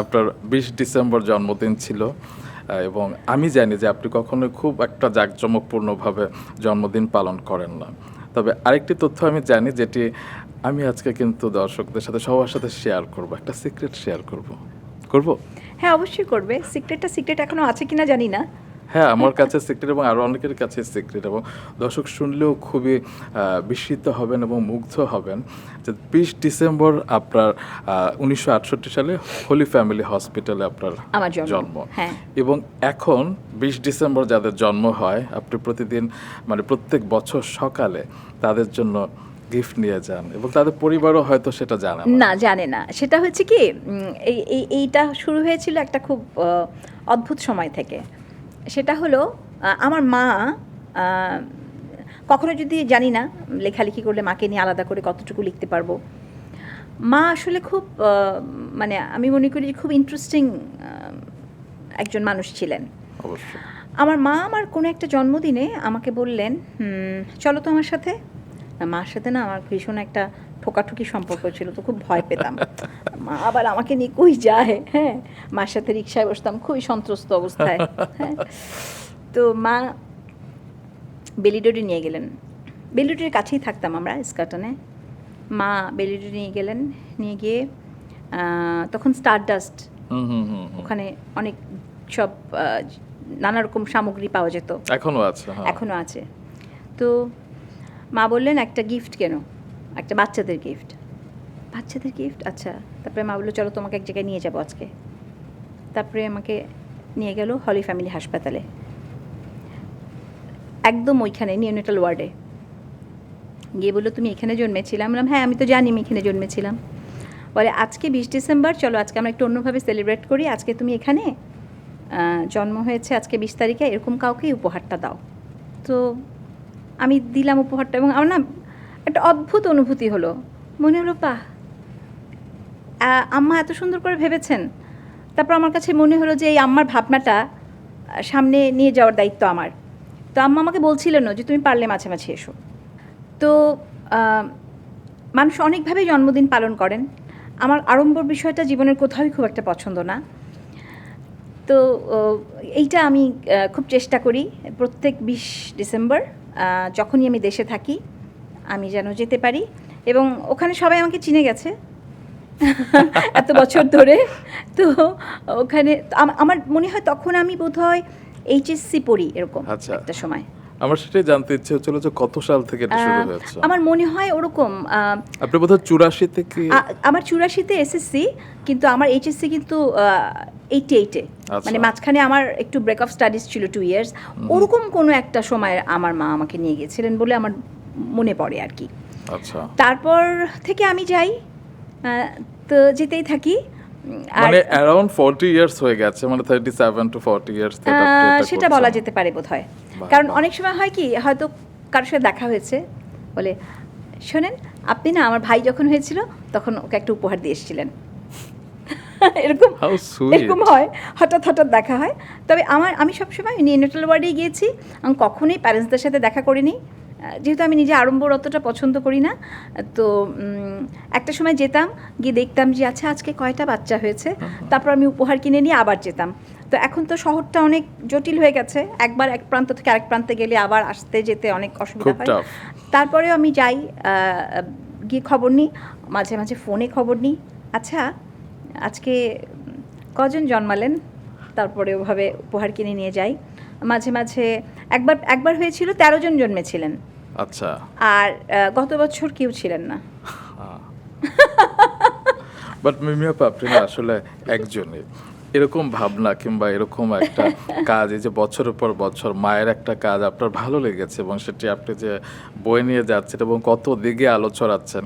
আপনার 20 ডিসেম্বর জন্মদিন ছিল এবং আমি জানি যে আপনি কখনোই খুব একটা জাঁকজমকপূর্ণভাবে জন্মদিন পালন করেন না। তবে আরেকটি তথ্য আমি জানি যেটি আমি আজকে কিন্তু দর্শকদের সাথে সবার সাথে শেয়ার করব, একটা সিক্রেট শেয়ার করব। করব? হ্যাঁ, অবশ্যই করবে। সিক্রেট এখনো আছে কিনা জানি না। হ্যাঁ, আমার কাছে সিক্রেট এবং আরও অনেকের কাছে সিক্রেট এবং দর্শক শুনলেও খুবই বিস্মিত হবেন এবং মুগ্ধ হবেন যে 20 ডিসেম্বর আপনার 1968 সালে হোলি ফ্যামিলি হসপিটালে আপনার আমার জন্ম। হ্যাঁ। এবং এখন 20 ডিসেম্বর যাদের জন্ম হয় আপনি প্রতিদিন মানে প্রত্যেক বছর সকালে তাদের জন্য গিফট নিয়ে যান এবং তাদের পরিবারও হয়তো সেটা জানে না। না, জানে না। সেটা হচ্ছে কি, এইটা শুরু হয়েছিল একটা খুব অদ্ভুত সময় থেকে। সেটা হলো আমার মা কখনো যদি জানি না লেখালেখি করলে মাকে নিয়ে আলাদা করে কতটুকু লিখতে পারবো। মা আসলে খুব মানে আমি মনে করি যে খুব ইন্টারেস্টিং একজন মানুষ ছিলেন। অবশ্যই। আমার মা আমার কোনো একটা জন্মদিনে আমাকে বললেন, চলো তো আমার সাথে। মার সাথে না আমার ভীষণ একটা ঠোকাঠুকি সম্পর্ক ছিল, তো খুব ভয় পেতাম। মা আবার আমাকে নিয়ে কই যায়, হ্যাঁ, মার সাথে রিক্সায় বসতাম খুবই সন্ত্রস্ত অবস্থায়, হ্যাঁ। তো মা বেলিডোরে নিয়ে গেলেন। বেলিডোরের কাছেই থাকতাম আমরা, স্কাটনে। মা বেলিডোরে নিয়ে গেলেন, নিয়ে গিয়ে তখন স্টারডাস্ট ওখানে অনেক সব নানা রকম সামগ্রী পাওয়া যেত, এখনো আছে। এখনো আছে। তো মা বললেন একটা গিফট কেন, একটা বাচ্চাদের গিফট। বাচ্চাদের গিফট, আচ্ছা। তারপরে মা বললো চলো তোমাকে এক জায়গায় নিয়ে যাবো আজকে। তারপরে আমাকে নিয়ে গেল হলি ফ্যামিলি হাসপাতালে, একদম ওইখানে নিওনেটাল ওয়ার্ডে। গিয়ে বললো তুমি এখানে জন্মেছিলাম? বললাম হ্যাঁ, আমি তো জানি আমি এখানে জন্মেছিলাম। বলে আজকে 20 ডিসেম্বর, চলো আজকে আমরা একটু অন্যভাবে সেলিব্রেট করি, আজকে তুমি এখানে জন্ম হয়েছে আজকে 20 তারিখে, এরকম কাউকেই উপহারটা দাও। তো আমি দিলাম উপহারটা এবং আমার না একটা অদ্ভুত অনুভূতি হলো, মনে হলো বাহ, আম্মা এত সুন্দর করে ভেবেছেন। তারপর আমার কাছে মনে হলো যে এই আম্মার ভাবনাটা সামনে নিয়ে যাওয়ার দায়িত্ব আমার। তো আম্মা আমাকে বলছিলেনও যে তুমি পারলে মাঝে মাঝে এসো। তো মানুষ অনেকভাবেই জন্মদিন পালন করেন। আমার আড়ম্বর বিষয়টা জীবনের কোথাওই খুব একটা পছন্দ না। তো এইটা আমি খুব চেষ্টা করি প্রত্যেক 20 ডিসেম্বর যখনই আমি দেশে থাকি আমি যেন যেতে পারি, এবং ওখানে সবাই আমাকে চিনে গেছে এত বছর ধরে। তো ওখানে আমার মনে হয় তখন আমি বোধহয় এইচএসসি পড়ি এরকম একটা সময়। আমার সেটাই জানতে ইচ্ছে হচ্ছিল যে কত সাল থেকে এটা শুরু হয়েছে। আমার মনে হয় ওরকম আপনি বোধহয় 84 থেকে। আমার 84-তে এসএসসি, কিন্তু আমার এইচএসসি কিন্তু 88-এ, মানে মাঝখানে আমার একটু ব্রেক অফ স্টাডিজ ছিল 2 ইয়ার্স। ওরকম কোনো একটা সময় আমার মা আমাকে নিয়ে গেছিলেন বলে আমার মনে পড়ে আর কি। আচ্ছা। তারপর থেকে আমি যাই, তো যেতেই থাকি। মানে অ্যারাউন্ড 40 ইয়ার্স হয়ে গেছে, মানে 37 to 40 ইয়ার্স সেটা বলা যেতে পারে বোধহয়। কারণ অনেক সময় হয় কি, হয়তো কারোর সাথে দেখা হয়েছে, বলে শোনেন আপনি না আমার ভাই যখন হয়েছিল তখন ওকে একটা উপহার দিয়ে এসেছিলেন, এরকম হয়, হঠাৎ দেখা হয়। তবে আমি সবসময় নিওনেটাল ওয়ার্ডেই গিয়েছি, আমি কখনোই প্যারেন্টসদের সাথে দেখা করিনি, যেহেতু আমি নিজে আড়ম্বর অতটা পছন্দ করি না। তো একটা সময় যেতাম, গিয়ে দেখতাম যে আচ্ছা আজকে কয়টা বাচ্চা হয়েছে, তারপর আমি উপহার কিনে নিয়ে আবার যেতাম। তো এখন তো শহরটা অনেক জটিল হয়ে গেছে, একবার এক প্রান্ত থেকে আরেক প্রান্তে গেলে আবার আসতে যেতে অনেক অসুবিধা হয়। তারপরেও আমি যাই, গিয়ে খবর নিই, মাঝে মাঝে ফোনে খবর নিই, আচ্ছা আজকে কজন জন্মালেন, তারপরে ওভাবে উপহার কিনে নিয়ে যাই। মাঝে মাঝে একবার হয়েছিল 13 জন জন্মেছিলেন। আচ্ছা। আর গত বছর কেউ ছিলেন না। বাট মিমি আপা, আপনি আসলে একজনই এরকম ভাবনা কিংবা এরকম একটা কাজ, এই যে বছরের পর বছর মায়ের একটা কাজ আপনার ভালো লেগেছে এবং সেটি আপনি যে বয়ে নিয়ে যাচ্ছেন এবং কত দিকে আলো ছড়াচ্ছেন।